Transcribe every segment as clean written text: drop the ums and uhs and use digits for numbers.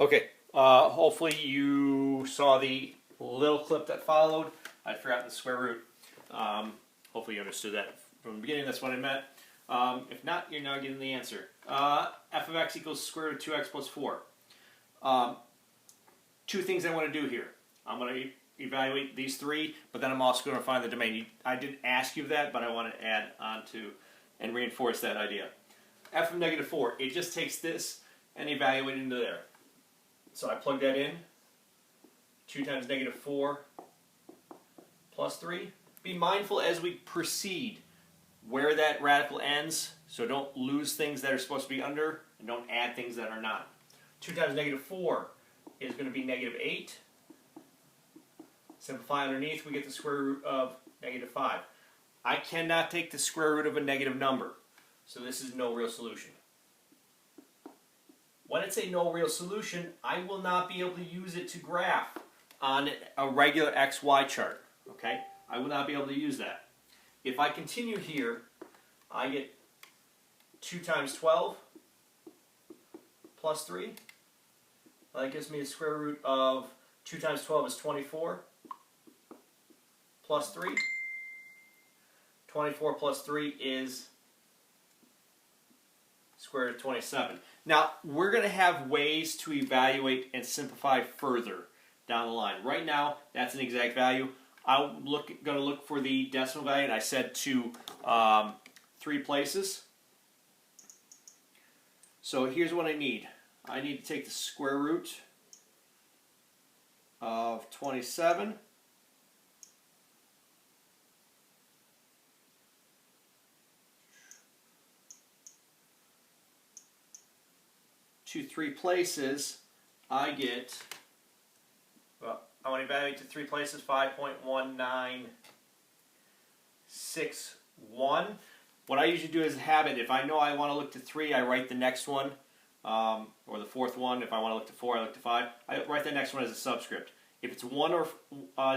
Okay, hopefully you saw the little clip that followed. I forgot the square root. Hopefully you understood that from the beginning. That's what I meant. If not, you're now getting the answer. F of x equals square root of 2x plus 4. Two things I want to do here. I'm going to evaluate these three, but then I'm also going to find the domain. I didn't ask you that, but I want to add on to and reinforce that idea. F of negative 4, it just takes this and evaluate into there. So I plug that in. 2 times negative 4 plus 3. Be mindful as we proceed where that radical ends, so don't lose things that are supposed to be under, and don't add things that are not. 2 times negative 4 is going to be negative 8. Simplify underneath, we get the square root of negative 5. I cannot take the square root of a negative number, so this is no real solution. When it's a no real solution, I will not be able to use it to graph on a regular XY chart. Okay? I will not be able to use that. If I continue here, I get 2 times 12 plus 3. That gives me the square root of 2 times 12 is 24 plus 3. 24 plus 3 is square root of 27. Now, we're going to have ways to evaluate and simplify further down the line. Right now, that's an exact value. I'm going to look for the decimal value, and I said to 3 places. So here's what I need. I need to take the square root of 27. To 3 places, I get, well, I want to evaluate to 3 places, 5.1961. What I usually do as a habit, if I know I want to look to 3, I write the next one, or the fourth one. If I want to look to 4, I look to 5. I write the next one as a subscript. If it's 1 or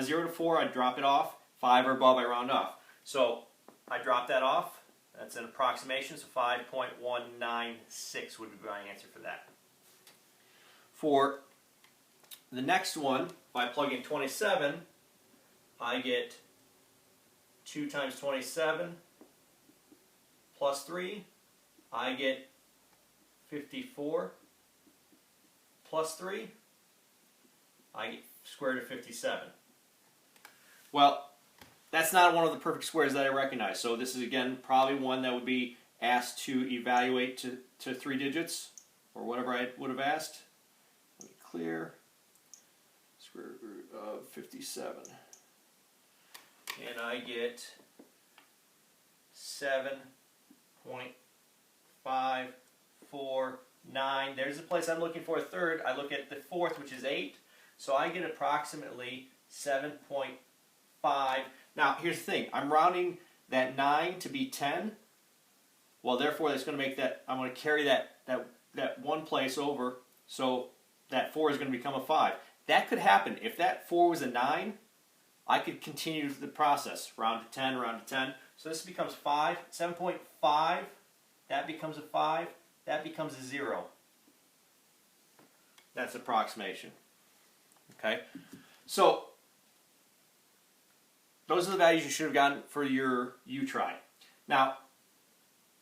0 to 4, I drop it off. 5 or above, I round off. So I drop that off. That's an approximation, so 5.196 would be my answer for that. For the next one, if I plug in 27, I get 2 times 27 plus 3. I get 54 plus 3. I get square root of 57. Well, that's not one of the perfect squares that I recognize. So this is, again, probably one that would be asked to evaluate to 3 digits, or whatever I would have asked. Let me clear. Square root of 57. And I get 7.549. There's the place I'm looking for a third. I look at the fourth, which is 8. So I get approximately 7.5. Now, here's the thing. I'm rounding that 9 to be 10. Well, therefore, that's going to make that, I'm going to carry that one place over, so that 4 is going to become a 5. That could happen. If that 4 was a 9, I could continue the process. Round to 10, round to 10. So this becomes 5. 7.5. That becomes a 5. That becomes a 0. That's approximation. Okay? So those are the values you should have gotten for your U-try. Now,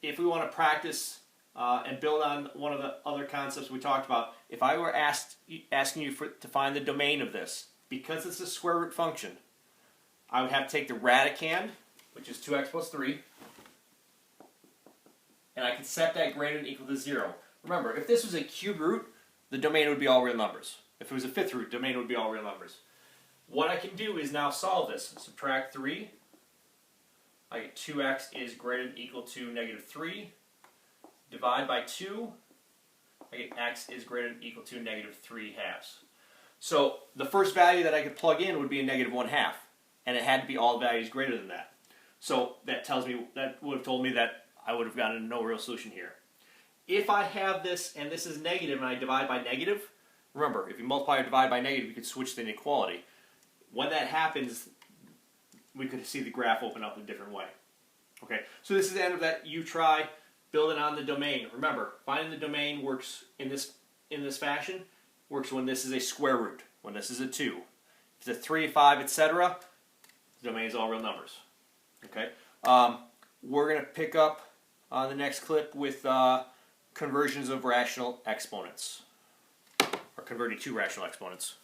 if we want to practice and build on one of the other concepts we talked about, if I were asking you to find the domain of this, because it's a square root function, I would have to take the radicand, which is 2x plus 3, and I can set that greater than or equal to 0. Remember, if this was a cube root, the domain would be all real numbers. If it was a fifth root, the domain would be all real numbers. What I can do is now solve this. Subtract 3. I get 2x is greater than or equal to negative 3. Divide by 2. I get x is greater than or equal to negative 3 halves. So the first value that I could plug in would be a negative 1/2. And it had to be all values greater than that. So that tells me, that would have told me that I would have gotten no real solution here. If I have this and this is negative and I divide by negative, remember, if you multiply or divide by negative, you could switch the inequality. When that happens, we could see the graph open up in a different way. Okay, so this is the end of that U-try. Build it on the domain. Remember, finding the domain works in this fashion. works when this is a square root, when this is a 2. If it's a 3, 5, etc., the domain is all real numbers. Okay. We're going to pick up on the next clip with conversions of rational exponents, or converting to rational exponents.